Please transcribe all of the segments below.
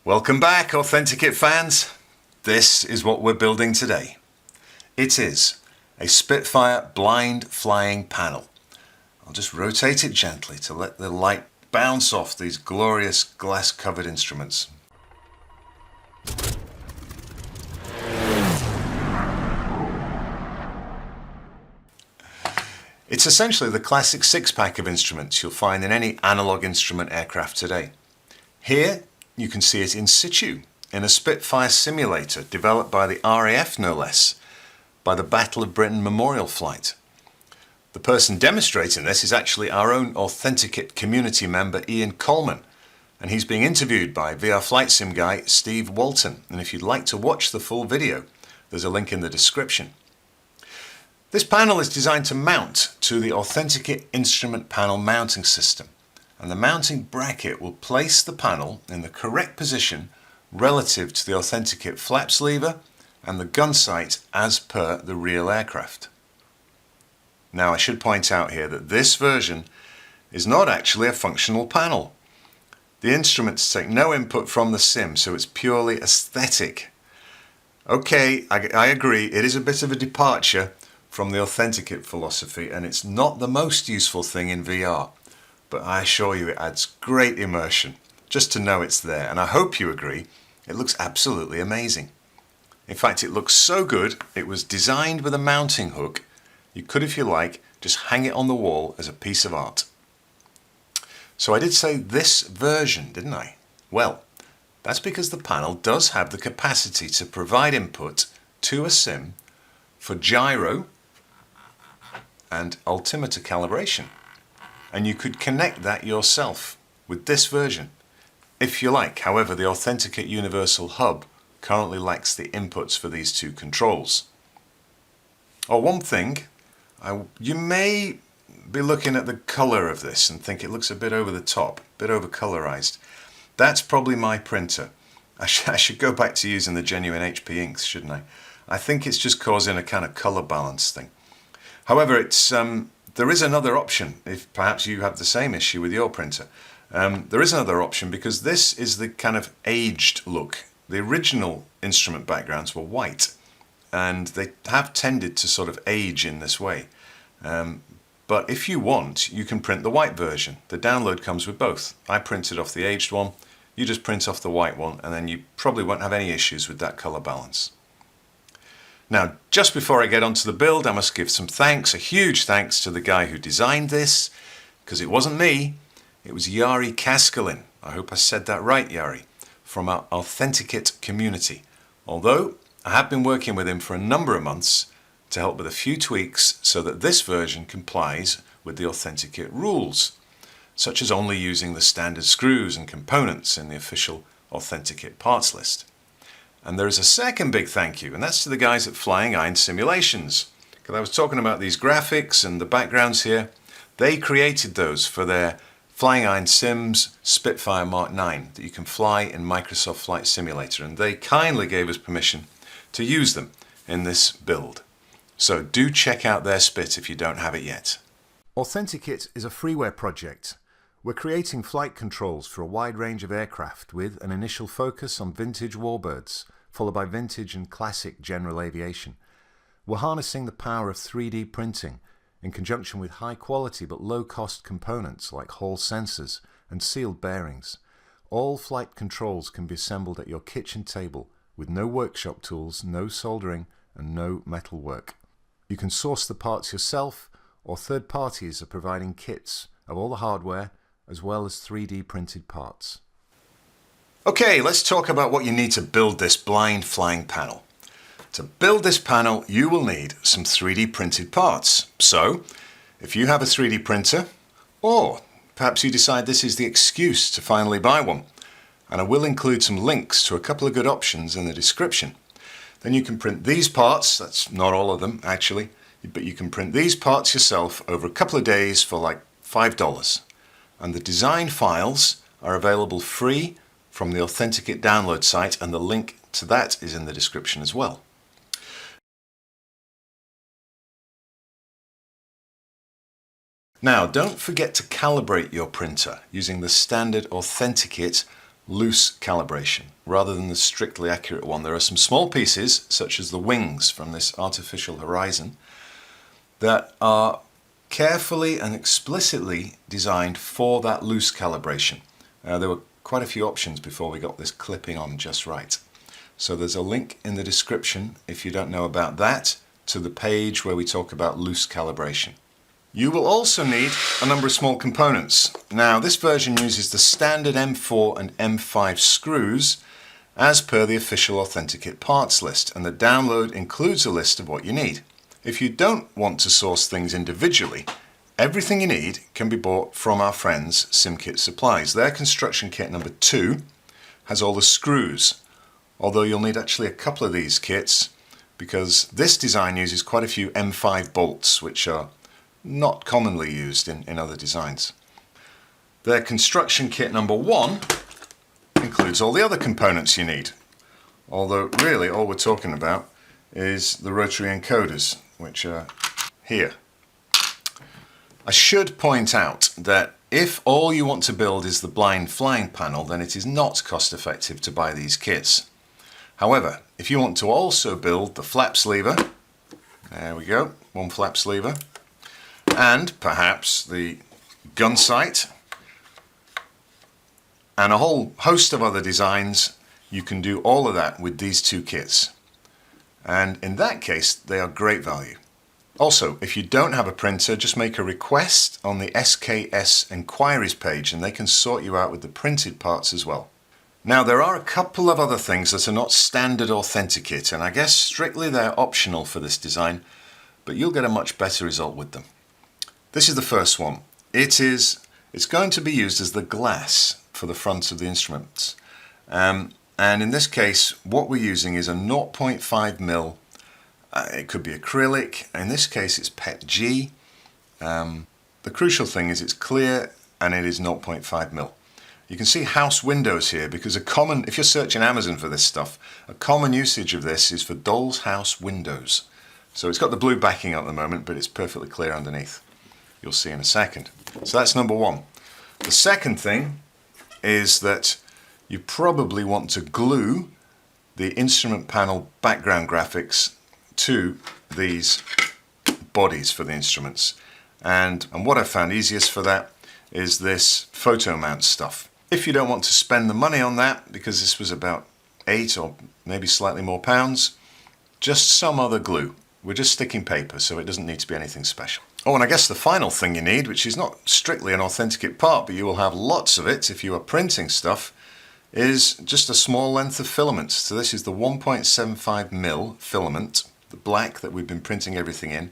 Welcome back, AuthentiKit fans. This is what we're building today. It is a Spitfire blind flying panel. I'll just rotate it gently to let the light bounce off these glorious glass-covered instruments. It's essentially the classic six-pack of instruments you'll find in any analog instrument aircraft today. Here you can see it in situ in a Spitfire simulator developed by the RAF no less, by the Battle of Britain Memorial Flight. The person demonstrating this is actually our own AuthentiKit community member Ian Coleman, and he's being interviewed by VR Flight Sim guy Steve Walton, and if you'd like to watch the full video, there's a link in the description. This panel is designed to mount to the AuthentiKit instrument panel mounting system, and the mounting bracket will place the panel in the correct position relative to the AuthentiKit flaps lever and the gun sight as per the real aircraft. Now I should point out here that this version is not actually a functional panel. The instruments take no input from the sim, so it's purely aesthetic. Okay, I agree, it is a bit of a departure from the AuthentiKit philosophy, and it's not the most useful thing in VR. But I assure you it adds great immersion just to know it's there, and I hope you agree, it looks absolutely amazing. In fact, it looks so good, it was designed with a mounting hook. You could, if you like, just hang it on the wall as a piece of art. So I did say this version, didn't I? Well, that's because the panel does have the capacity to provide input to a sim for gyro and altimeter calibration. And you could connect that yourself with this version, if you like. However, the AuthentiKit Universal Hub currently lacks the inputs for these two controls. Oh, one thing, you may be looking at the color of this and think it looks a bit over the top, a bit over colorized. That's probably my printer. I should go back to using the genuine MkIX, shouldn't I? I think it's just causing a kind of color balance thing. However, there is another option, if perhaps you have the same issue with your printer. There is another option because this is the kind of aged look. The original instrument backgrounds were white, and they have tended to sort of age in this way. But if you want, you can print the white version. The download comes with both. I printed off the aged one, you just print off the white one, and then you probably won't have any issues with that color balance. Now, just before I get onto the build, I must give some thanks, a huge thanks to the guy who designed this, because it wasn't me, it was Yari Kaskelin. I hope I said that right, Yari, from our AuthentiKit community. Although, I have been working with him for a number of months to help with a few tweaks so that this version complies with the AuthentiKit rules, such as only using the standard screws and components in the official AuthentiKit parts list. And there is a second big thank you, and that's to the guys at Flying Iron Simulations. Because I was talking about these graphics and the backgrounds here. They created those for their Flying Iron Sims Spitfire Mark 9 that you can fly in Microsoft Flight Simulator, and they kindly gave us permission to use them in this build. So do check out their Spit if you don't have it yet. AuthentiKit is a freeware project. We're creating flight controls for a wide range of aircraft with an initial focus on vintage warbirds, followed by vintage and classic general aviation. We're harnessing the power of 3D printing in conjunction with high quality but low cost components like Hall sensors and sealed bearings. All flight controls can be assembled at your kitchen table with no workshop tools, no soldering and no metal work. You can source the parts yourself, or third parties are providing kits of all the hardware as well as 3D printed parts. Okay, let's talk about what you need to build this blind flying panel. To build this panel, you will need some 3D printed parts. So, if you have a 3D printer, or perhaps you decide this is the excuse to finally buy one, and I will include some links to a couple of good options in the description, then you can print these parts. That's not all of them actually, but you can print these parts yourself over a couple of days for like $5. And the design files are available free from the AuthentiKit download site, and the link to that is in the description as well. Now, don't forget to calibrate your printer using the standard AuthentiKit loose calibration rather than the strictly accurate one. There are some small pieces, such as the wings from this artificial horizon, that are carefully and explicitly designed for that loose calibration. There were quite a few options before we got this clipping on just right. So there's a link in the description, if you don't know about that, to the page where we talk about loose calibration. You will also need a number of small components. Now, this version uses the standard M4 and M5 screws as per the official AuthentiKit parts list, and the download includes a list of what you need. If you don't want to source things individually, everything you need can be bought from our friends MkIX Supplies. Their construction kit number 2 has all the screws, although you'll need actually a couple of these kits because this design uses quite a few M5 bolts, which are not commonly used in other designs. Their construction kit number 1 includes all the other components you need, although really all we're talking about is the rotary encoders, which are here. I should point out that if all you want to build is the blind flying panel, then it is not cost effective to buy these kits. However, if you want to also build the flaps lever, there we go, one flaps lever, and perhaps the gun sight, and a whole host of other designs, you can do all of that with these 2 kits. And in that case, they are great value. Also, if you don't have a printer, just make a request on the SKS Enquiries page and they can sort you out with the printed parts as well. Now, there are a couple of other things that are not standard AuthentiKit, and I guess strictly they're optional for this design, but you'll get a much better result with them. This is the first one. It's going to be used as the glass for the front of the instruments. And in this case, what we're using is a 0.5mm. It could be acrylic. In this case, it's PETG. The crucial thing is it's clear and it is 0.5mm. You can see house windows here because if you're searching Amazon for this stuff, a common usage of this is for doll's house windows. So it's got the blue backing at the moment, but it's perfectly clear underneath. You'll see in a second. So that's number 1. The second thing is that you probably want to glue the instrument panel background graphics to these bodies for the instruments. And what I found easiest for that is this photo mount stuff. If you don't want to spend the money on that, because this was about £8 or maybe slightly more pounds, just some other glue. We're just sticking paper, so it doesn't need to be anything special. Oh, and I guess the final thing you need, which is not strictly an AuthentiKit part, but you will have lots of it if you are printing stuff, is just a small length of filament. So this is the 1.75mm filament, the black that we've been printing everything in.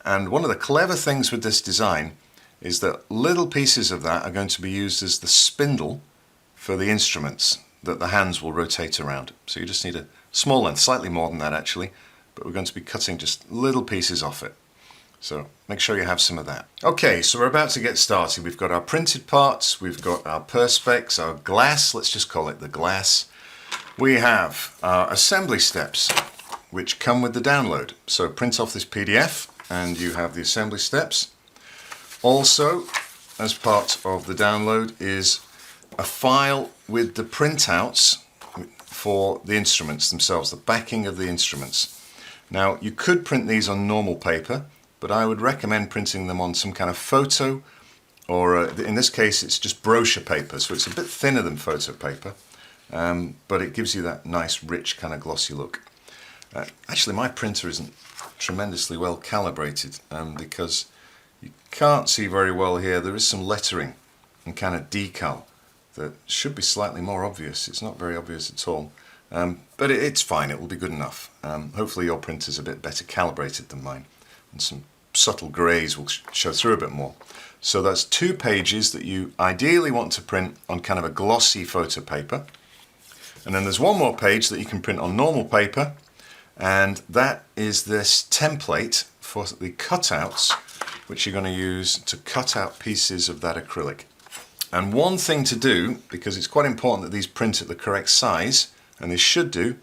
And one of the clever things with this design is that little pieces of that are going to be used as the spindle for the instruments that the hands will rotate around. So you just need a small length, slightly more than that actually, but we're going to be cutting just little pieces off it. So make sure you have some of that. Okay, so we're about to get started. We've got our printed parts, we've got our perspex, our glass, let's just call it the glass. We have our assembly steps, which come with the download. So print off this PDF and you have the assembly steps. Also, as part of the download is a file with the printouts for the instruments themselves, the backing of the instruments. Now, you could print these on normal paper, but I would recommend printing them on some kind of photo, or in this case it's just brochure paper, so it's a bit thinner than photo paper, but it gives you that nice rich kind of glossy look. Actually, my printer isn't tremendously well calibrated because you can't see very well here. There is some lettering and kind of decal that should be slightly more obvious. It's not very obvious at all, but it's fine, it will be good enough. Hopefully your printer's a bit better calibrated than mine, and some subtle greys will show through a bit more. So that's 2 pages that you ideally want to print on kind of a glossy photo paper, and then there's one more page that you can print on normal paper, and that is this template for the cutouts which you're going to use to cut out pieces of that acrylic. And one thing to do, because it's quite important that these print at the correct size, and they should do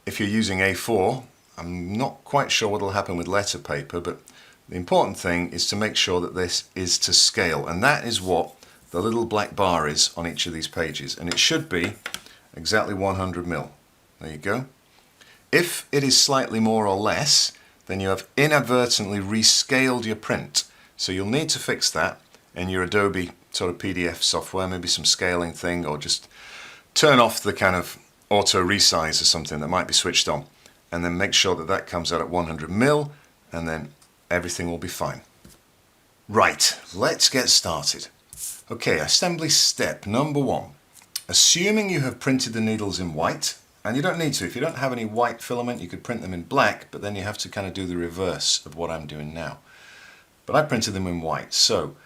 if you're using A4. I'm not quite sure what will happen with letter paper, but the important thing is to make sure that this is to scale, and that is what the little black bar is on each of these pages, and it should be exactly 100 mil. There you go. If it is slightly more or less, then you have inadvertently rescaled your print. So you'll need to fix that in your Adobe sort of PDF software, maybe some scaling thing, or just turn off the kind of auto resize or something that might be switched on, and then make sure that that comes out at 100 mil, and then everything will be fine. Right, let's get started. Okay, assembly step number 1. Assuming you have printed the needles in white, and you don't need to, if you don't have any white filament you could print them in black, but then you have to kind of do the reverse of what I'm doing now. But I printed them in white, so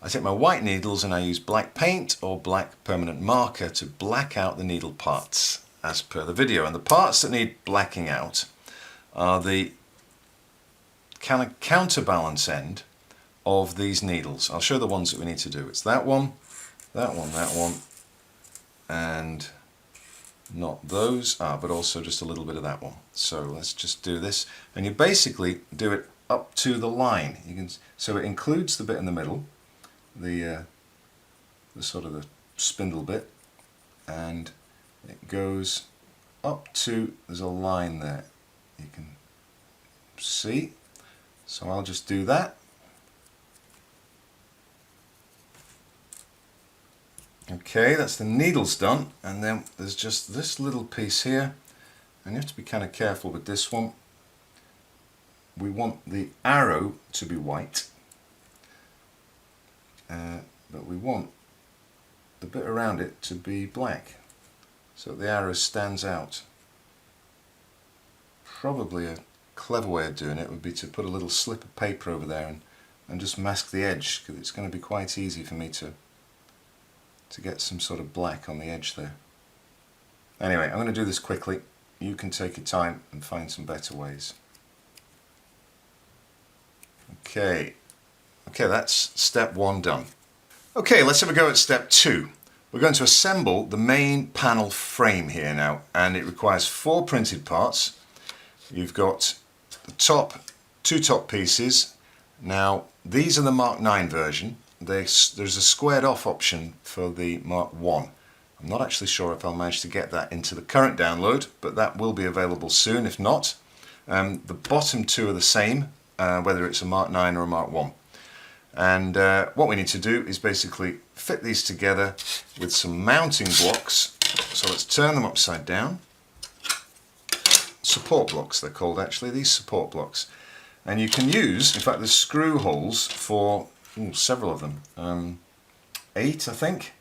I take my white needles and I use black paint or black permanent marker to black out the needle parts as per the video. And the parts that need blacking out are the kind of counterbalance end of these needles. I'll show the ones that we need to do. It's that one, that one, that one, and not those, but also just a little bit of that one. So let's just do this, and you basically do it up to the line. You can, so it includes the bit in the middle, the sort of the spindle bit, and it goes up to, there's a line there you can see. So I'll just do that. Okay, that's the needles done, and then there's just this little piece here, and you have to be kind of careful with this one. We want the arrow to be white, but we want the bit around it to be black, so the arrow stands out. Probably a clever way of doing it would be to put a little slip of paper over there and just mask the edge, because it's going to be quite easy for me to get some sort of black on the edge there. Anyway, I'm going to do this quickly. You can take your time and find some better ways. Okay, that's step 1 done. Okay, let's have a go at step 2. We're going to assemble the main panel frame here now, and it requires 4 printed parts. You've got the two top pieces. Now, these are the Mark 9 version. There's a squared off option for the Mark 1. I'm not actually sure if I'll manage to get that into the current download, but that will be available soon if not. The bottom 2 are the same, whether it's a Mark 9 or a Mark 1. And what we need to do is basically fit these together with some mounting blocks. So let's turn them upside down. Support blocks they're called actually, these support blocks. And you can use, in fact there's screw holes for several of them. 8 I think.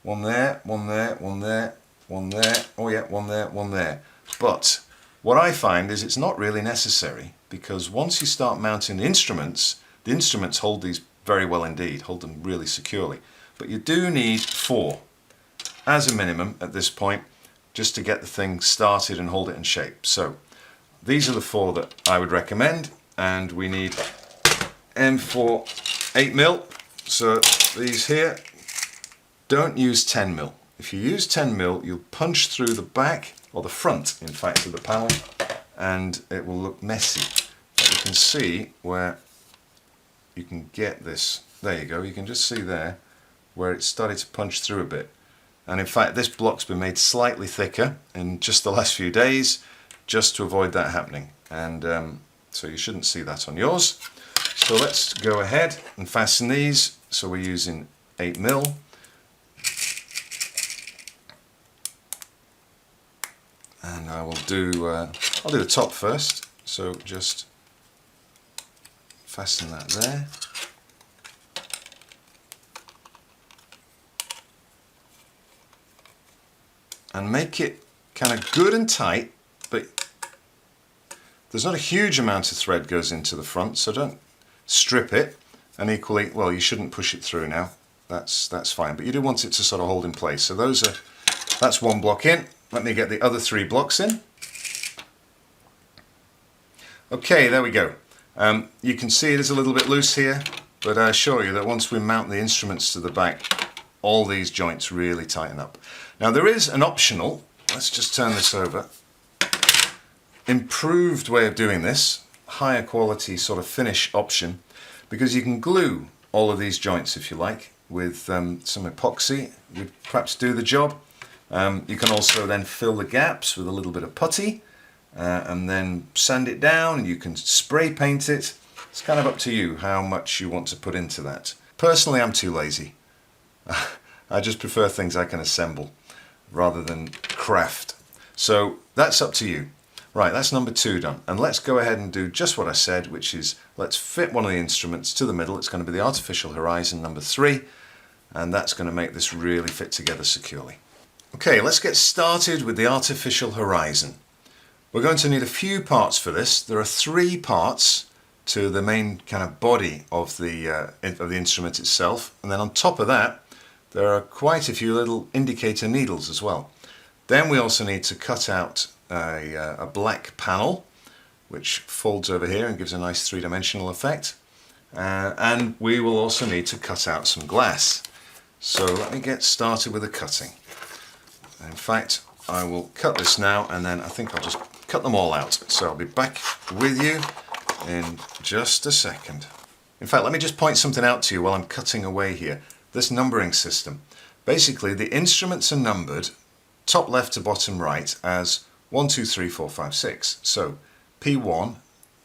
One there, one there, one there, one there, oh yeah, one there, one there. But what I find is it's not really necessary, because once you start mounting the instruments hold these very well indeed, hold them really securely. But you do need 4 as a minimum at this point, just to get the thing started and hold it in shape. So these are the 4 that I would recommend, and we need M4 8mm. So these here, don't use 10mm. If you use 10mm, you'll punch through the back, or the front in fact, of the panel, and it will look messy. But you can see where you can get this. There you go, you can just see there where it started to punch through a bit. And in fact this block's been made slightly thicker in just the last few days, just to avoid that happening. And so you shouldn't see that on yours. So let's go ahead and fasten these. So we're using 8mm. And I will do, I'll do the top first. So just fasten that there. And make it kind of good and tight, but there's not a huge amount of thread goes into the front, so don't strip it. And equally, well, you shouldn't push it through now. That's fine, but you do want it to sort of hold in place. So that's 1 block in. Let me get the other 3 blocks in. Okay, there we go. You can see it is a little bit loose here, but I assure you that once we mount the instruments to the back, all these joints really tighten up. Now there is an optional, let's just turn this over, improved way of doing this, higher quality sort of finish option, because you can glue all of these joints if you like, with some epoxy would perhaps do the job. You can also then fill the gaps with a little bit of putty and then sand it down, and you can spray paint it. It's kind of up to you how much you want to put into that. Personally, I'm too lazy. I just prefer things I can assemble rather than craft. So that's up to you. Right, that's number 2 done. And let's go ahead and do just what I said, which is let's fit one of the instruments to the middle. It's going to be the artificial horizon number 3, and that's going to make this really fit together securely. Okay, let's get started with the artificial horizon. We're going to need a few parts for this. There are 3 parts to the main kind of body of the instrument itself, and then on top of that there are quite a few little indicator needles as well. Then we also need to cut out a black panel which folds over here and gives a nice 3-dimensional effect, and we will also need to cut out some glass. So let me get started with the cutting. In fact, I will cut this now, and then I think I'll just cut them all out. So I'll be back with you in just a second. In fact, let me just point something out to you while I'm cutting away here. This numbering system. Basically, the instruments are numbered top left to bottom right as 1, 2, 3, 4, 5, 6. So P1,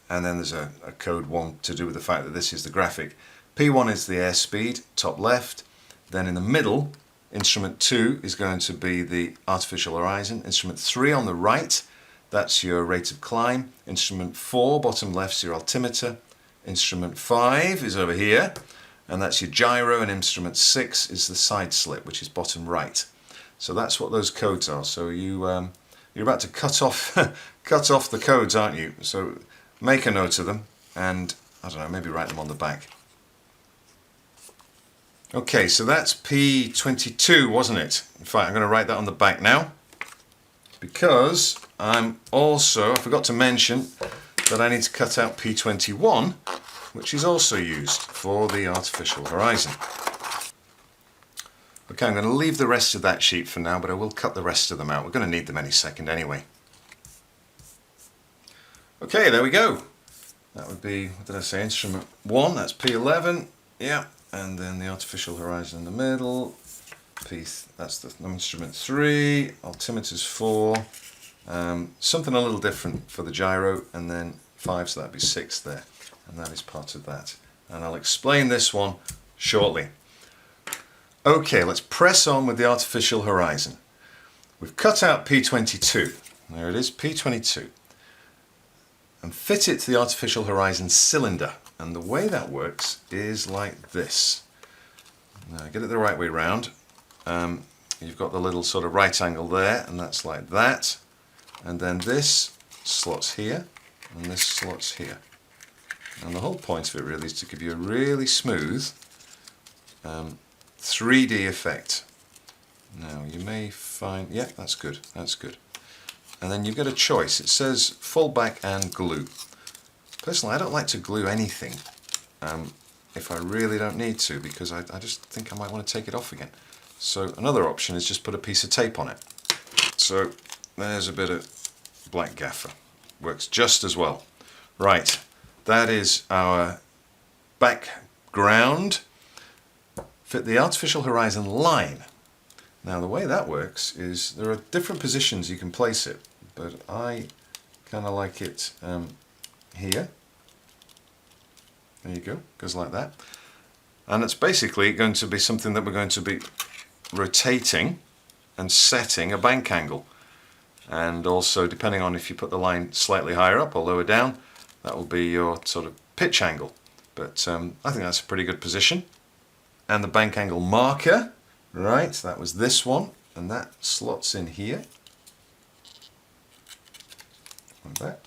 and then there's a code 1 to do with the fact that this is the graphic. P1 is the airspeed, top left. Then in the middle, instrument 2 is going to be the artificial horizon. Instrument 3 on the right, that's your rate of climb. Instrument 4, bottom left, is your altimeter. Instrument 5 is over here, and that's your gyro. And instrument 6 is the side slip, which is bottom right. So that's what those codes are. So you're about to cut off the codes, aren't you? So make a note of them, and I don't know, maybe write them on the back. Okay, so that's P22, wasn't it? In fact, I'm going to write that on the back now, because I forgot to mention that I need to cut out P21, which is also used for the artificial horizon. Okay, I'm going to leave the rest of that sheet for now, but I will cut the rest of them out. We're going to need them any second anyway. Okay, there we go. That would be, what did I say, instrument 1, that's P11, yeah. And then the artificial horizon in the middle, that's the instrument 3, altimeter's 4, something a little different for the gyro, and then 5, so that'd be 6 there, and that is part of that. And I'll explain this one shortly. Okay, let's press on with the artificial horizon. We've cut out P22, there it is, P22, and fit it to the artificial horizon cylinder. And the way that works is like this. Now get it the right way round. You've got the little sort of right angle there, and that's like that. And then this slots here, and this slots here. And the whole point of it really is to give you a really smooth 3D effect. Now you may find, yeah, that's good, that's good. And then you've got a choice. It says fold back and glue. Personally, I don't like to glue anything if I really don't need to, because I just think I might want to take it off again. So another option is just put a piece of tape on it. So there's a bit of black gaffer. Works just as well. Right, that is our background. Fit the artificial horizon line. Now the way that works is there are different positions you can place it, but I kind of like it here. There you go, goes like that. And it's basically going to be something that we're going to be rotating and setting a bank angle. And also, depending on if you put the line slightly higher up or lower down, that will be your sort of pitch angle. But I think that's a pretty good position. And the bank angle marker, right, that was this one, and that slots in here. Like that.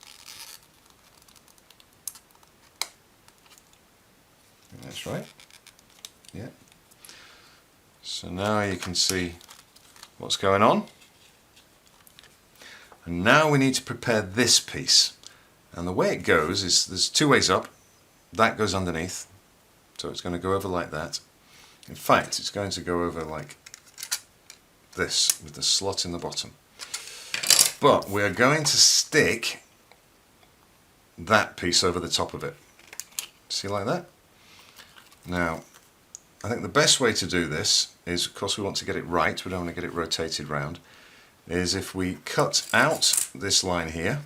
That's right. Yeah. So now you can see what's going on. And now we need to prepare this piece. And the way it goes is there's 2 ways up. That goes underneath. So it's going to go over like that. In fact, it's going to go over like this with the slot in the bottom. But we're going to stick that piece over the top of it. See, like that? Now, I think the best way to do this is, of course we want to get it right, we don't want to get it rotated round, is if we cut out this line here.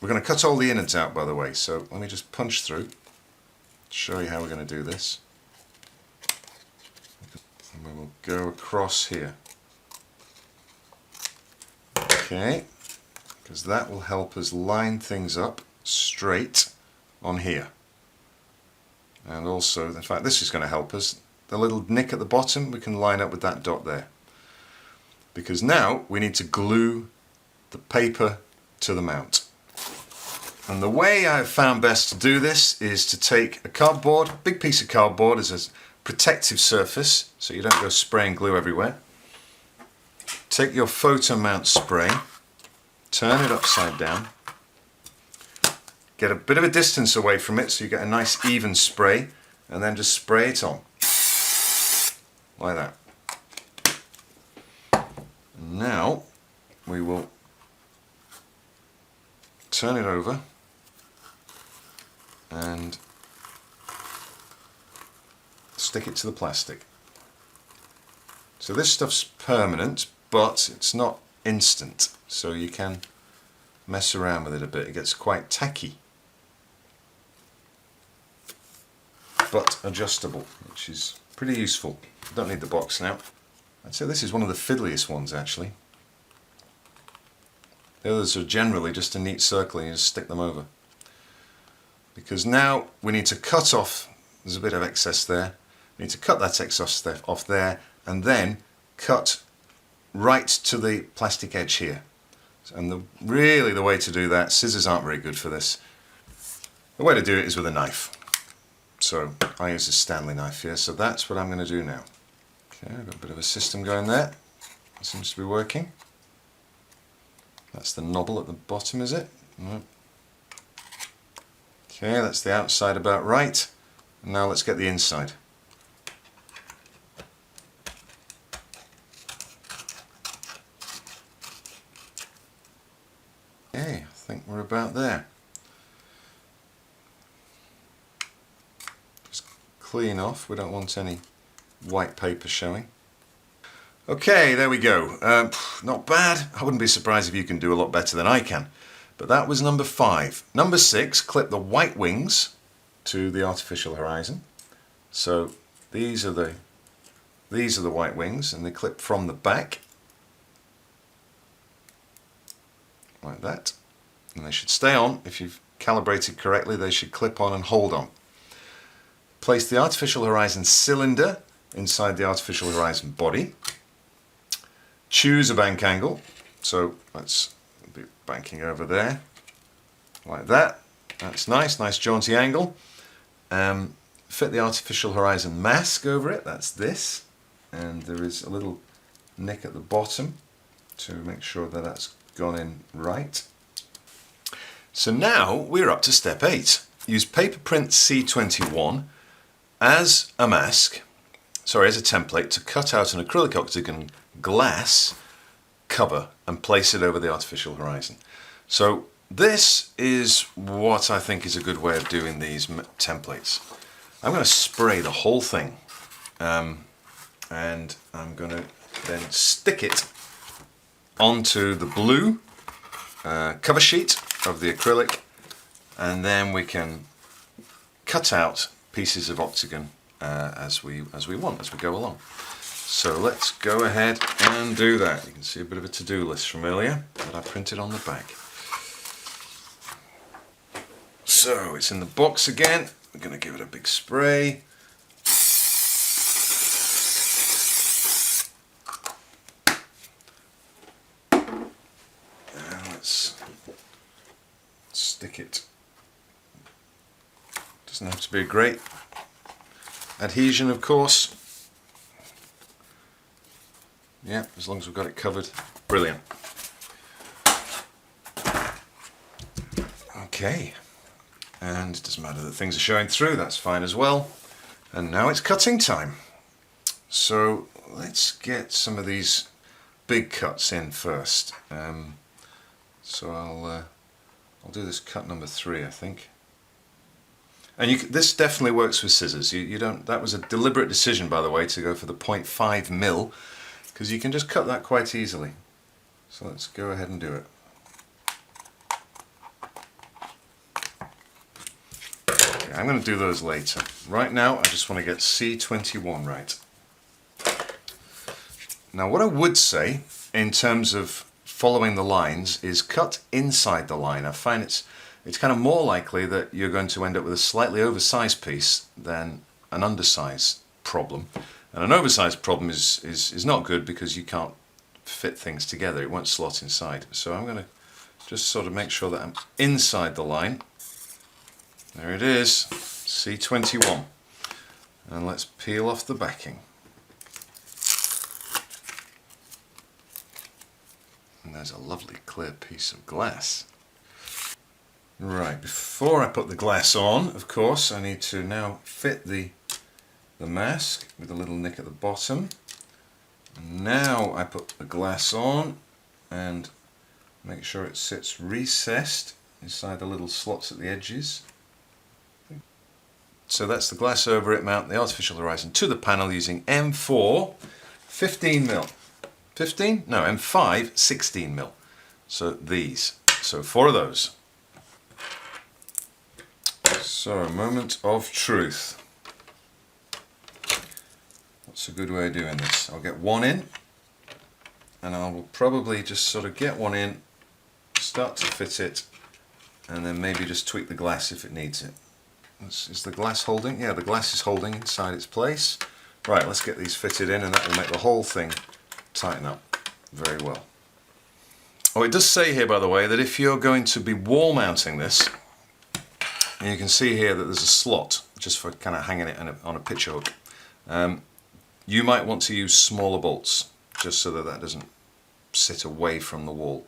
We're going to cut all the innards out, by the way, so let me just punch through, show you how we're going to do this. And we will go across here. Okay, because that will help us line things up straight on here. And also, in fact, this is going to help us. The little nick at the bottom, we can line up with that dot there. Because now we need to glue the paper to the mount. And the way I've found best to do this is to take a cardboard, big piece of cardboard as a protective surface, so you don't go spraying glue everywhere. Take your photo mount spray, turn it upside down, get a bit of a distance away from it so you get a nice even spray, and then just spray it on. Like that. And now we will turn it over and stick it to the plastic. So this stuff's permanent, but it's not instant, so you can mess around with it a bit. It gets quite tacky, but adjustable, which is pretty useful. Don't need the box now. I'd say this is one of the fiddliest ones actually. The others are generally just a neat circle and you just stick them over. Because now we need to cut off, there's a bit of excess there, we need to cut that excess off there and then cut right to the plastic edge here. And really the way to do that, scissors aren't very good for this. The way to do it is with a knife. So I use a Stanley knife here, so that's what I'm going to do now. Okay, I've got a bit of a system going there. It seems to be working. That's the knobble at the bottom, is it? No. Okay, that's the outside about right. And now let's get the inside. Okay, I think we're about there. Just clean off, we don't want any white paper showing. Okay, there we go. Not bad. I wouldn't be surprised if you can do a lot better than I can. But that was number 5. Number 6, clip the white wings to the artificial horizon. So these are the white wings, and they clip from the back like that. And they should stay on. If you've calibrated correctly, they should clip on and hold on. Place the artificial horizon cylinder inside the artificial horizon body. Choose a bank angle, so let's be banking over there, like that. That's nice jaunty angle. Fit the artificial horizon mask over it, that's this. And there is a little nick at the bottom to make sure that that's gone in right. So now we're up to step 8. Use paper print C21 as a mask, as a template to cut out an acrylic octagon glass cover and place it over the artificial horizon. So this is what I think is a good way of doing these templates. I'm going to spray the whole thing and I'm going to then stick it onto the blue cover sheet of the acrylic, and then we can cut out pieces of octagon as we want as we go along. So let's go ahead and do that. You can see a bit of a to-do list from earlier that I printed on the back. So it's in the box again. We're going to give it a big spray. And let's stick it. Doesn't have to be a great adhesion, of course. Yeah, as long as we've got it covered. Brilliant. Okay, and it doesn't matter that things are showing through, that's fine as well. And now it's cutting time. So let's get some of these big cuts in first. So I'll do this cut number 3, I think. And this definitely works with scissors. You don't. That was a deliberate decision, by the way, to go for the 0.5 mil, because you can just cut that quite easily. So let's go ahead and do it. Okay, I'm going to do those later. Right now, I just want to get C21 right. Now, what I would say in terms of following the lines is cut inside the line. I find it's kind of more likely that you're going to end up with a slightly oversized piece than an undersized problem. And an oversized problem is not good because you can't fit things together. It won't slot inside. So I'm going to just sort of make sure that I'm inside the line. There it is, C21. And let's peel off the backing. And there's a lovely clear piece of glass. Right, before I put the glass on, of course, I need to now fit the mask with a little nick at the bottom. Now I put the glass on and make sure it sits recessed inside the little slots at the edges. So that's the glass over it, mount the artificial horizon to the panel using M4 15mm. 15? No, M5 16mm. So these. So 4 of those. So a moment of truth. What's a good way of doing this? I'll get one in, and I will probably just sort of get one in, start to fit it, and then maybe just tweak the glass if it needs it. Is the glass holding? Yeah, the glass is holding inside its place. Right, let's get these fitted in, and that will make the whole thing tighten up very well. Oh, it does say here, by the way, that if you're going to be wall mounting this, and you can see here that there's a slot just for kind of hanging it on a picture hook. You might want to use smaller bolts just so that that doesn't sit away from the wall.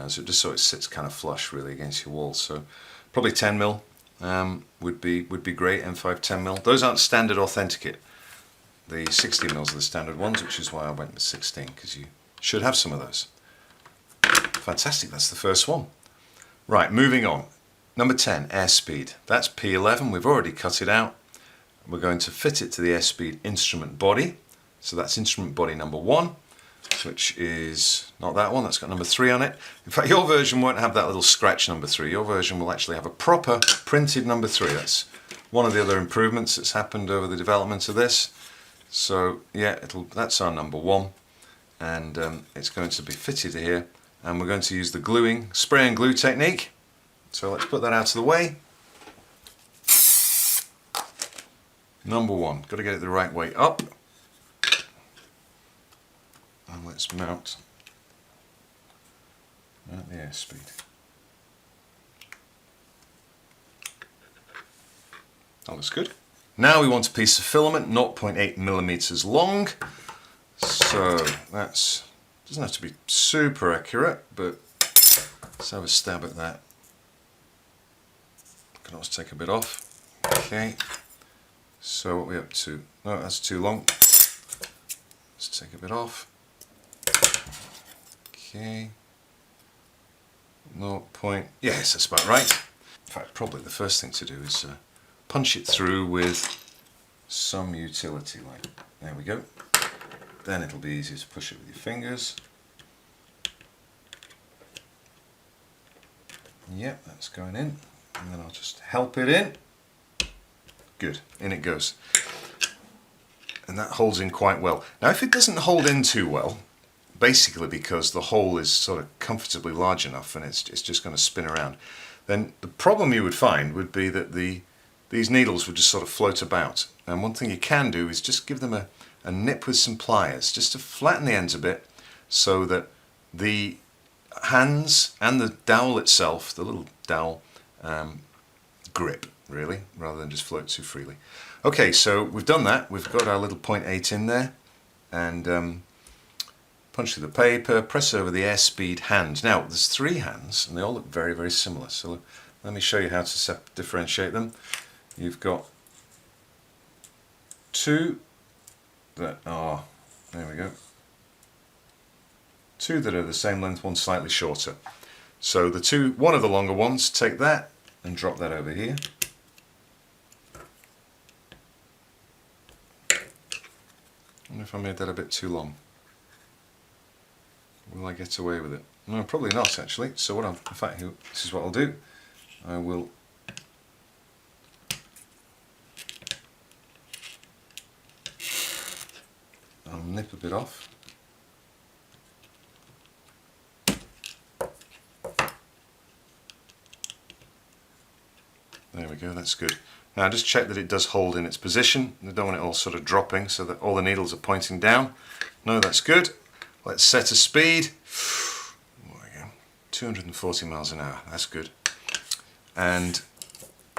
So just so it sits kind of flush really against your wall. So probably 10mm would be great. M5 10mm. Those aren't standard AuthentiKit. The 16mm are the standard ones, which is why I went with 16, because you should have some of those. Fantastic, that's the first one. Right, moving on. Number 10, airspeed. That's P11, we've already cut it out. We're going to fit it to the airspeed instrument body. So that's instrument body number 1, which is not that one, that's got number 3 on it. In fact, your version won't have that little scratch number 3. Your version will actually have a proper printed number 3. That's one of the other improvements that's happened over the development of this. So yeah, that's our number 1, and it's going to be fitted here, and we're going to use the gluing, spray and glue technique. So let's put that out of the way. Number 1, got to get it the right way up. And let's mount the airspeed. That looks good. Now we want a piece of filament 0.8mm long. So that doesn't have to be super accurate, but let's have a stab at that. Can always take a bit off. Okay. So what are we up to? No, that's too long. Let's take a bit off. Okay. 0. Yes, that's about right. In fact, probably the first thing to do is punch it through with some utility line. There we go. Then it'll be easier to push it with your fingers. Yep, that's going in. And then I'll just help it in. Good, in it goes. And that holds in quite well. Now if it doesn't hold in too well, basically because the hole is sort of comfortably large enough and it's just going to spin around, then the problem you would find would be that these needles would just sort of float about. And one thing you can do is just give them a nip with some pliers, just to flatten the ends a bit so that the hands and the dowel itself, the little dowel, grip really, rather than just float too freely. Okay, so we've done that. We've got our little 0.8 in there, and punch through the paper, press over the airspeed hand. Now there's 3 hands and they all look very, very similar, so let me show you how to differentiate them. You've got 2 that are, there we go, 2 that are the same length, one slightly shorter. So one of the longer ones, take that and drop that over here. I wonder if I made that a bit too long. Will I get away with it? No, probably not actually. So what in fact, this is what I'll do. I will nip a bit off. There we go, that's good. Now just check that it does hold in its position. I don't want it all sort of dropping so that all the needles are pointing down. No, that's good. Let's set a speed. There we go. 240 miles an hour, that's good. And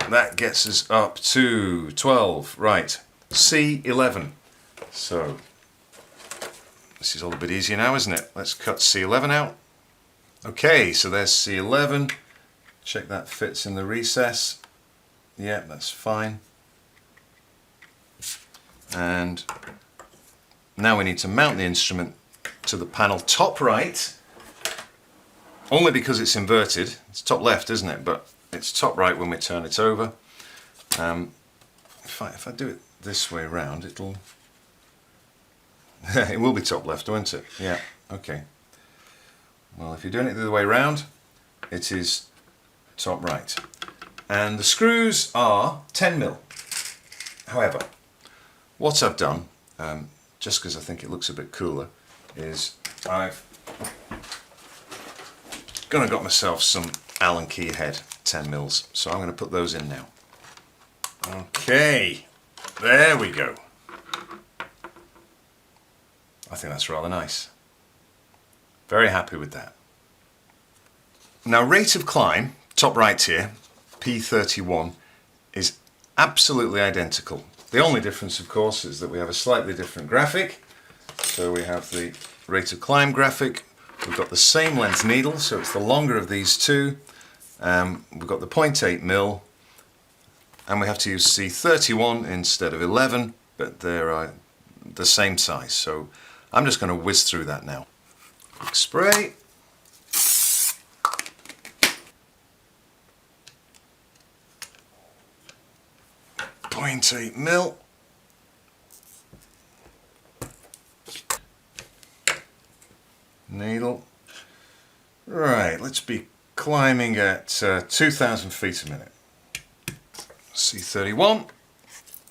that gets us up to 12, right. C11. So this is all a bit easier now, isn't it? Let's cut C11 out. Okay, so there's C11. Check that fits in the recess. Yeah, that's fine. And now we need to mount the instrument to the panel top right, only because it's inverted. It's top left, isn't it? But it's top right when we turn it over. If I do it this way around, it'll it will be top left, won't it? Yeah, okay. Well, if you're doing it the other way around, it is top right. And the screws are 10mm. However, what I've done, just because I think it looks a bit cooler, is I've got myself some Allen key head 10mm, so I'm going to put those in now. Okay, there we go. I think that's rather nice. Very happy with that. Now, rate of climb, top right here, P31, is absolutely identical. The only difference, of course, is that we have a slightly different graphic. So we have the rate of climb graphic. We've got the same length needle, so it's the longer of these two. We've got the 0.8mm, and we have to use C31 instead of 11, but they're the same size. So I'm just going to whiz through that now. Quick spray. .8mm. Needle. Right, let's be climbing at 2,000 feet a minute. C31.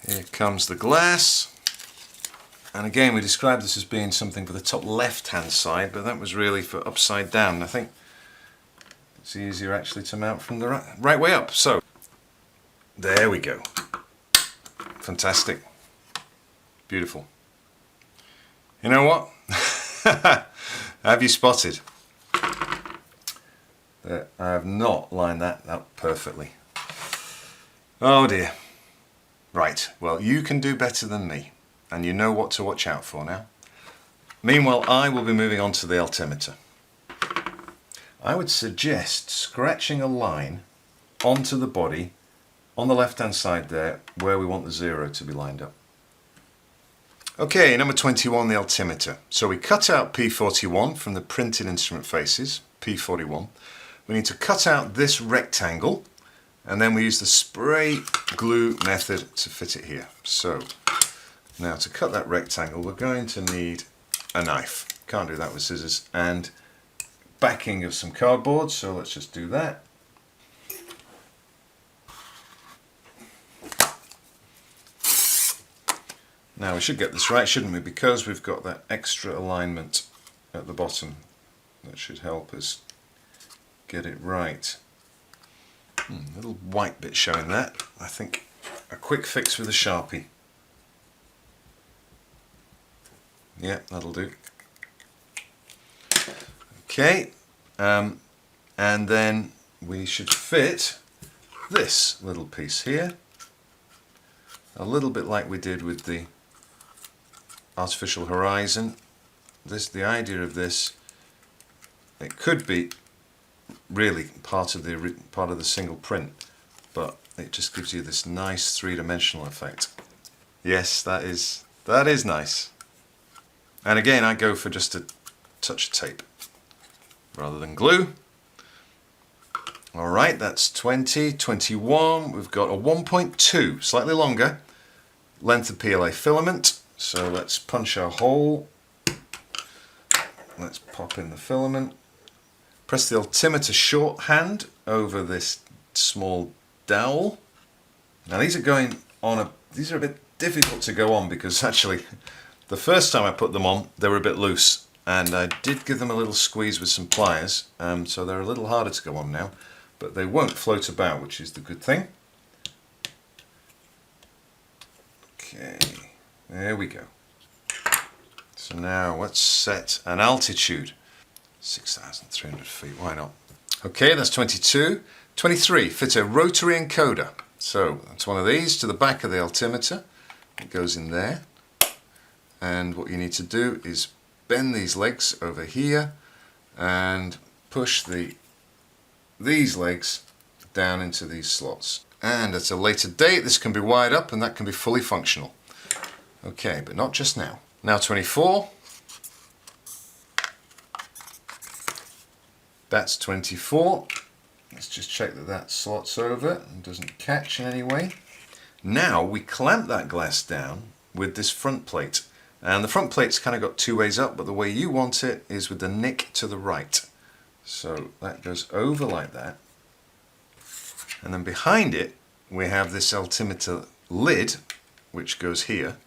Here comes the glass. And again, we described this as being something for the top left-hand side, but that was really for upside down. I think it's easier actually to mount from the right way up. So, there we go. Fantastic. Beautiful. You know what? Have you spotted that I have not lined that up perfectly? Oh dear. Right, well, you can do better than me, and you know what to watch out for now. Meanwhile, I will be moving on to the altimeter. I would suggest scratching a line onto the body on the left hand side there where we want the 0 to be lined up. Okay, number 21, the altimeter. So we cut out P41 from the printed instrument faces, P41. We need to cut out this rectangle, and then we use the spray glue method to fit it here. So now to cut that rectangle, we're going to need a knife. Can't do that with scissors. And backing of some cardboard, so let's just do that. Now we should get this right, shouldn't we? Because we've got that extra alignment at the bottom. That should help us get it right. Little white bit showing that. I think a quick fix with a Sharpie. Yeah, that'll do. Okay, and then we should fit this little piece here. A little bit like we did with the artificial horizon. The idea of this, it could be really part of the single print, but it just gives you this nice three-dimensional effect. Yes, that is nice. And again, I go for just a touch of tape rather than glue. Alright, that's 20, 21, we've got a 1.2, slightly longer, length of PLA filament. So let's punch our hole. Let's pop in the filament. Press the altimeter shorthand over this small dowel. Now these are going on these are a bit difficult to go on because actually the first time I put them on they were a bit loose, and I did give them a little squeeze with some pliers, so they're a little harder to go on now, but they won't float about, which is the good thing. Okay, there we go. So now let's set an altitude. 6,300 feet, why not? Okay, that's 22. 23, fit a rotary encoder. So that's one of these to the back of the altimeter. It goes in there. And what you need to do is bend these legs over here and push these legs down into these slots. And at a later date this can be wired up and that can be fully functional. Okay, but not just now. Now 24. That's 24. Let's just check that that slots over and doesn't catch in any way. Now we clamp that glass down with this front plate. And the front plate's kind of got two ways up, but the way you want it is with the nick to the right. So that goes over like that. And then behind it we have this altimeter lid, which goes here,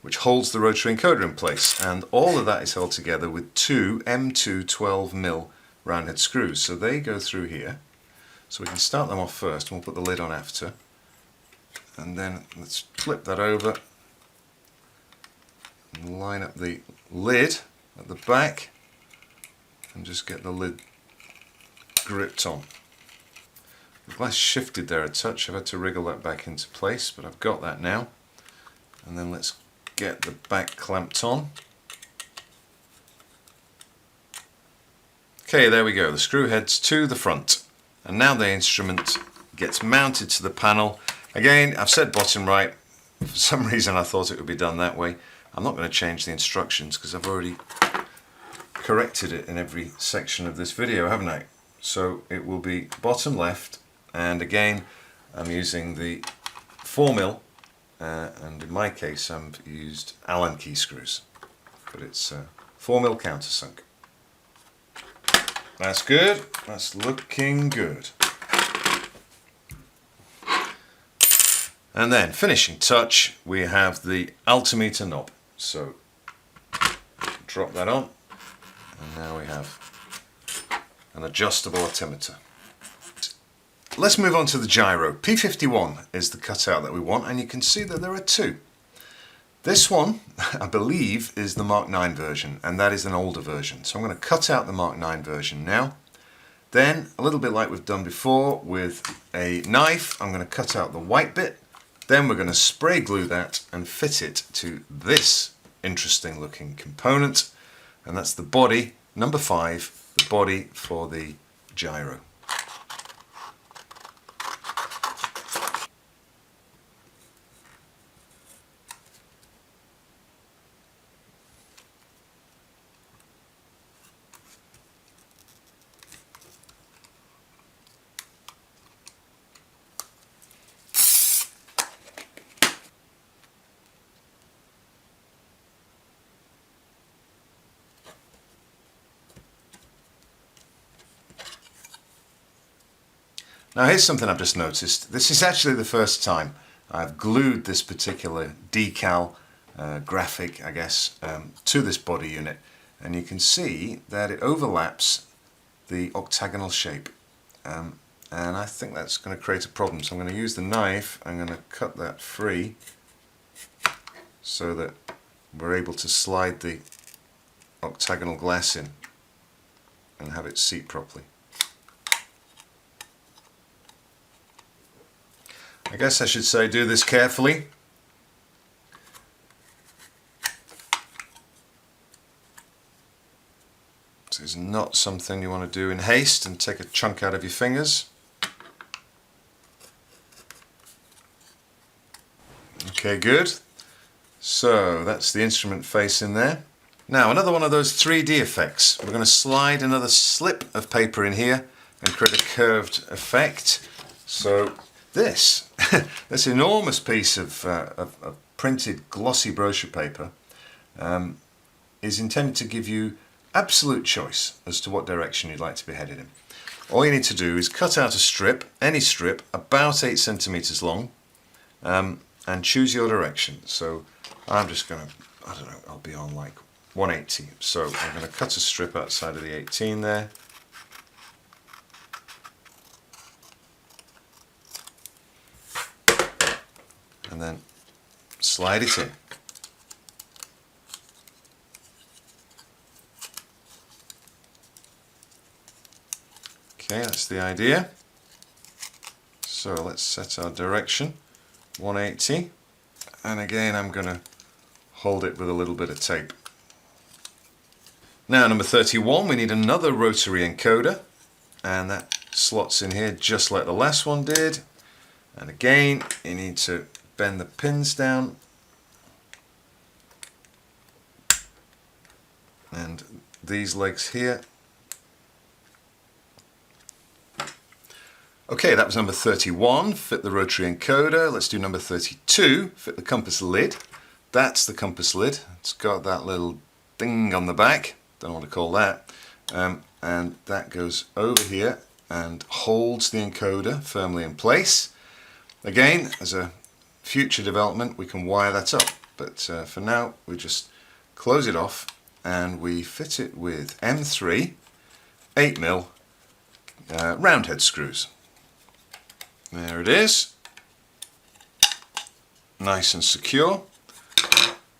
which holds the rotary encoder in place. And all of that is held together with two M2 12mm roundhead screws. So they go through here. So we can start them off first and we'll put the lid on after. And then let's flip that over. Line up the lid at the back and just get the lid gripped on. The glass shifted there a touch, I've had to wriggle that back into place, but I've got that now. And then let's get the back clamped on. Okay, there we go, the screw heads to the front. And now the instrument gets mounted to the panel. Again, I've said bottom right. For some reason I thought it would be done that way. I'm not going to change the instructions because I've already corrected it in every section of this video, haven't I? So it will be bottom left, and again I'm using the 4mm, and in my case I've used Allen key screws, but it's 4mm countersunk. That's good, that's looking good. And then finishing touch, we have the altimeter knob. So drop that on, and now we have an adjustable altimeter. Let's move on to the gyro. P51 is the cutout that we want, and you can see that there are two. This one, I believe, is the Mark 9 version, and that is an older version. So I'm going to cut out the Mark 9 version now. Then, a little bit like we've done before with a knife, I'm going to cut out the white bit. Then we're going to spray glue that and fit it to this interesting looking component, and that's the body, number 5, the body for the gyro. Now here's something I've just noticed. This is actually the first time I've glued this particular decal, graphic I guess, to this body unit, and you can see that it overlaps the octagonal shape, and I think that's going to create a problem. So I'm going to use the knife, I'm going to cut that free so that we're able to slide the octagonal glass in and have it seat properly. I guess I should say do this carefully. This is not something you want to do in haste and take a chunk out of your fingers. Okay, good. So that's the instrument face in there. Now another one of those 3D effects. We're going to slide another slip of paper in here and create a curved effect. So this enormous piece of printed glossy brochure paper is intended to give you absolute choice as to what direction you'd like to be headed in. All you need to do is cut out a strip, any strip, about 8 centimeters long, and choose your direction. So I'm just going to, I don't know, I'll be on like 180. So I'm going to cut a strip outside of the 18 there. And then slide it in. Okay, that's the idea. So let's set our direction, 180. And again, I'm going to hold it with a little bit of tape. Now, number 31, we need another rotary encoder. And that slots in here just like the last one did. And again, you need to bend the pins down. And these legs here. Okay, that was number 31, fit the rotary encoder. Let's do number 32, fit the compass lid. That's the compass lid. It's got that little thing on the back, don't know what to call that. And that goes over here and holds the encoder firmly in place. Again, as a future development, we can wire that up. But for now, we just close it off and we fit it with M3 8mm round head screws. There it is, nice and secure.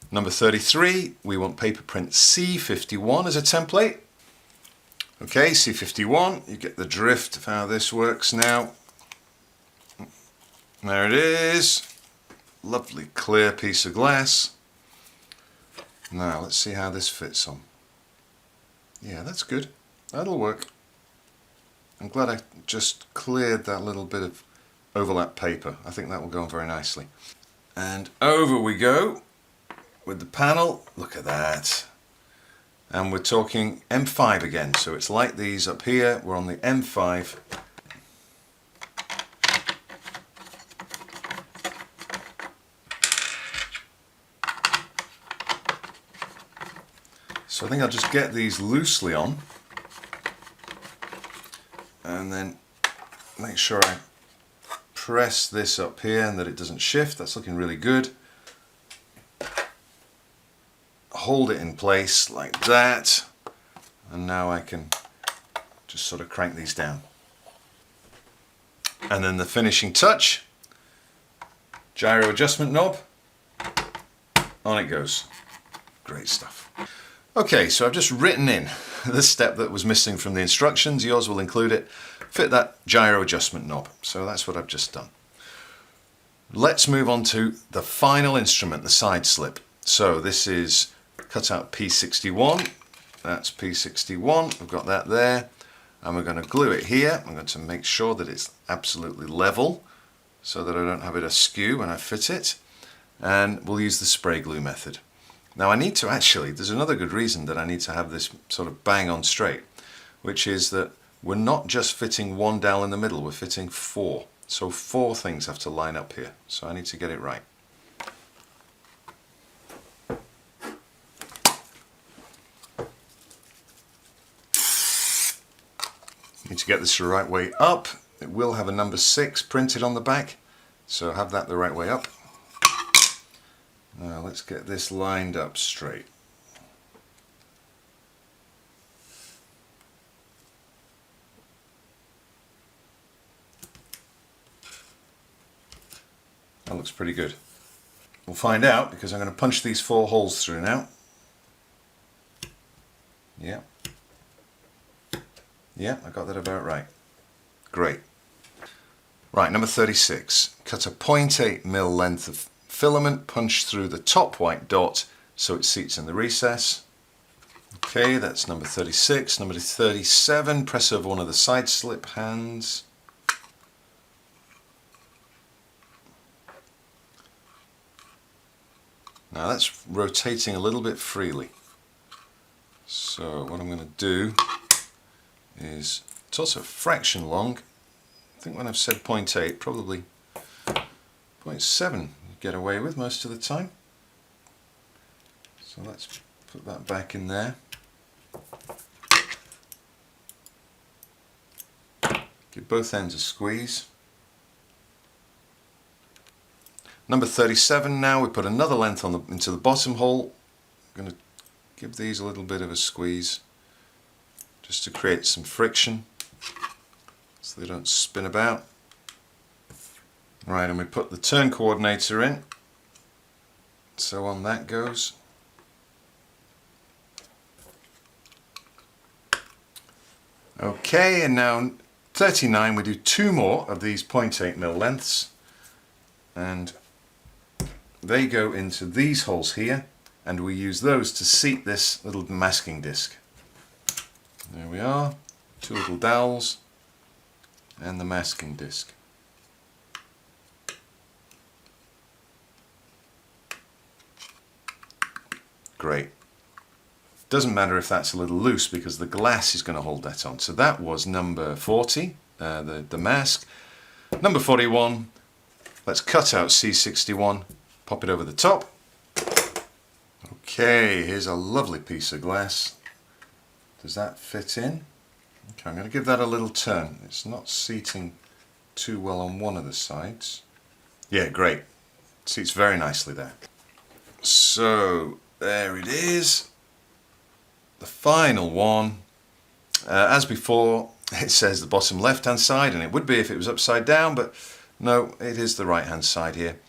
Number 33, we want paper print C51 as a template. Okay, C51, you get the drift of how this works now. There it is, lovely clear piece of glass. Now let's see how this fits on. Yeah, that's good, that'll work. I'm glad I just cleared that little bit of overlap paper. I think that will go on very nicely. And over we go with the panel. Look at that. And we're talking M5 again. So it's like these up here. We're on the M5. So I think I'll just get these loosely on. And then make sure I press this up here and that it doesn't shift. That's looking really good. Hold it in place like that, and now I can just sort of crank these down. And then the finishing touch, gyro adjustment knob, on it goes. Great stuff. Okay, so I've just written in the step that was missing from the instructions. Yours will include it. Fit that gyro adjustment knob. So that's what I've just done. Let's move on to the final instrument, the side slip. So this is cut out P61. That's P61. We've got that there. And we're going to glue it here. I'm going to make sure that it's absolutely level so that I don't have it askew when I fit it. And we'll use the spray glue method. Now I need to actually, there's another good reason that I need to have this sort of bang on straight, which is that we're not just fitting one dowel in the middle, we're fitting 4. So 4 things have to line up here. So I need to get it right. Need to get this the right way up. It will have a number 6 printed on the back, so have that the right way up. Now let's get this lined up straight. That looks pretty good. We'll find out because I'm going to punch these 4 holes through now. Yeah. Yeah, I got that about right. Great. Right, number 36. Cut a 0.8mm length of filament, punch through the top white dot so it seats in the recess. Okay, that's number 36. Number 37, press over one of the side slip hands. Now that's rotating a little bit freely. So what I'm going to do is, it's also a fraction long. I think when I've said 0.8, probably 0.7 get away with most of the time. So let's put that back in there. Give both ends a squeeze. Number 37 now, we put another length on into the bottom hole. I'm going to give these a little bit of a squeeze just to create some friction so they don't spin about. Right, and we put the turn coordinator in. So on that goes. Okay, and now 39, we do 2 more of these 0.8mm lengths, and they go into these holes here, and we use those to seat this little masking disc. There we are, 2 little dowels and the masking disc. Great. Doesn't matter if that's a little loose because the glass is going to hold that on. So that was number 40, the mask. Number 41, let's cut out C61, pop it over the top. Okay, here's a lovely piece of glass. Does that fit in? Okay, I'm going to give that a little turn. It's not seating too well on one of the sides. Yeah, great. It seats very nicely there. So there it is. The final one, as before, it says the bottom left hand side, and it would be if it was upside down, but no, it is the right hand side here.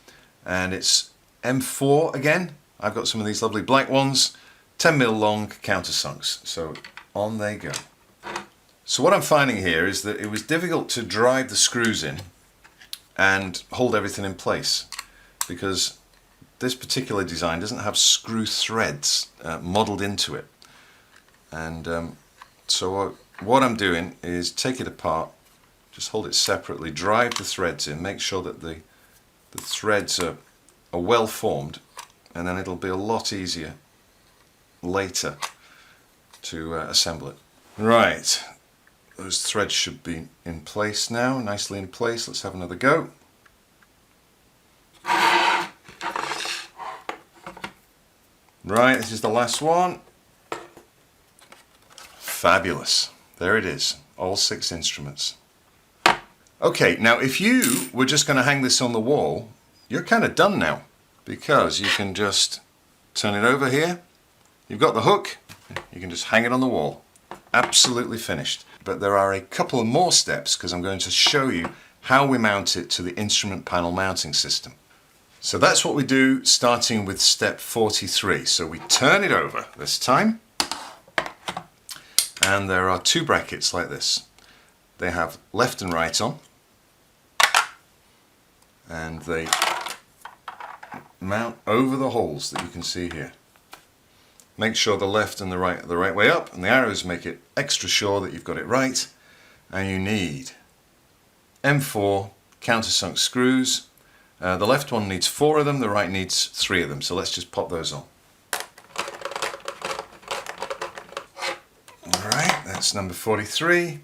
And it's M4 again. I've got some of these lovely black ones, 10mm long countersunks, so on they go. So what I'm finding here is that it was difficult to drive the screws in and hold everything in place because this particular design doesn't have screw threads modelled into it. And so what I'm doing is take it apart, just hold it separately, drive the threads in, make sure that the threads are well formed, and then it'll be a lot easier later to assemble it. Right, those threads should be in place now, nicely in place. Let's have another go. Right, this is the last one. Fabulous. There it is, all 6 instruments. Okay, now if you were just going to hang this on the wall, you're kind of done now, because you can just turn it over here. You've got the hook, you can just hang it on the wall. Absolutely finished. But there are a couple of more steps because I'm going to show you how we mount it to the instrument panel mounting system. So that's what we do, starting with step 43. So we turn it over this time. And there are 2 brackets like this. They have left and right on, and they mount over the holes that you can see here. Make sure the left and the right are the right way up, and the arrows make it extra sure that you've got it right. And you need M4 countersunk screws. The left one needs 4 of them, the right needs 3 of them. So let's just pop those on. That's number 43.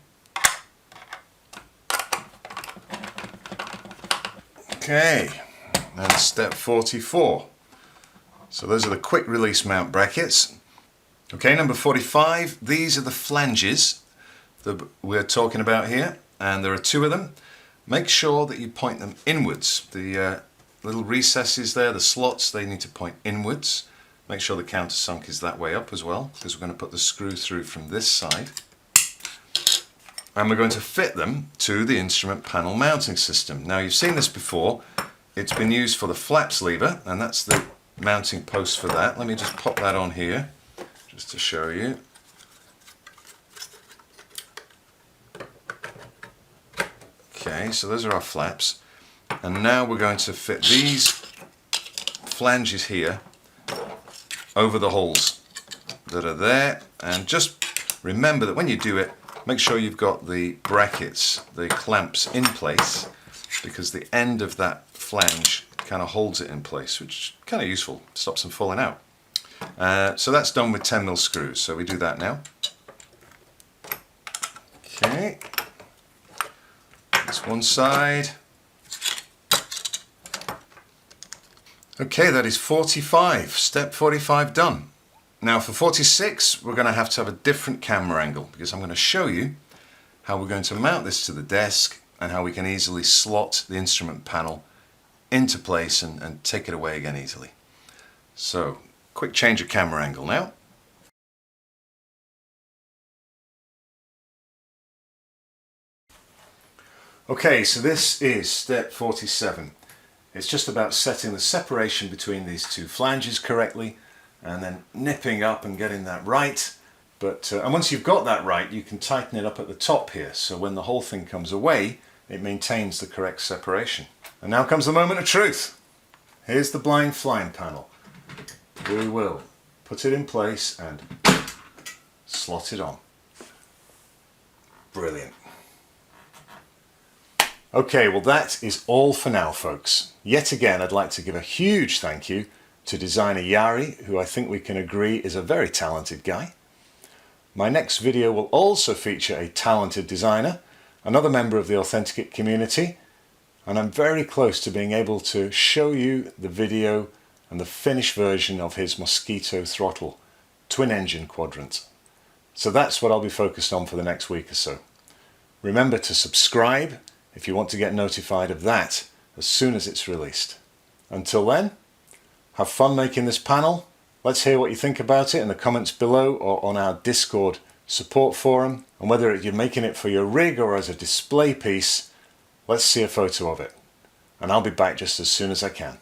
Okay, and step 44. So those are the quick release mount brackets. Okay, number 45, these are the flanges that we're talking about here, and there are 2 of them. Make sure that you point them inwards. The little recesses there, the slots, they need to point inwards. Make sure the countersunk is that way up as well, because we're going to put the screw through from this side. And we're going to fit them to the instrument panel mounting system. Now you've seen this before. It's been used for the flaps lever, and that's the mounting post for that. Let me just pop that on here, just to show you. Okay, so those are our flaps. And now we're going to fit these flanges here over the holes that are there, and just remember that when you do it, make sure you've got the brackets, the clamps in place, because the end of that flange kind of holds it in place, which is kind of useful, stops them falling out. So that's done with 10mm screws, so we do that now. Okay, that's one side. Okay, that is 45, step 45 done. Now for 46, we're going to have a different camera angle because I'm going to show you how we're going to mount this to the desk and how we can easily slot the instrument panel into place and take it away again easily. So, quick change of camera angle now. Okay, so this is step 47. It's just about setting the separation between these two flanges correctly and then nipping up and getting that right. And once you've got that right, you can tighten it up at the top here, so when the whole thing comes away, it maintains the correct separation. And now comes the moment of truth. Here's the blind flying panel. We will put it in place and slot it on. Brilliant. Okay, well that is all for now, folks. Yet again, I'd like to give a huge thank you to designer Yari, who I think we can agree is a very talented guy. My next video will also feature a talented designer, another member of the AuthentiKit community, and I'm very close to being able to show you the video and the finished version of his Mosquito throttle twin engine quadrant. So that's what I'll be focused on for the next week or so. Remember to subscribe if you want to get notified of that as soon as it's released. Until then, have fun making this panel. Let's hear what you think about it in the comments below or on our Discord support forum. And whether you're making it for your rig or as a display piece, let's see a photo of it. And I'll be back just as soon as I can.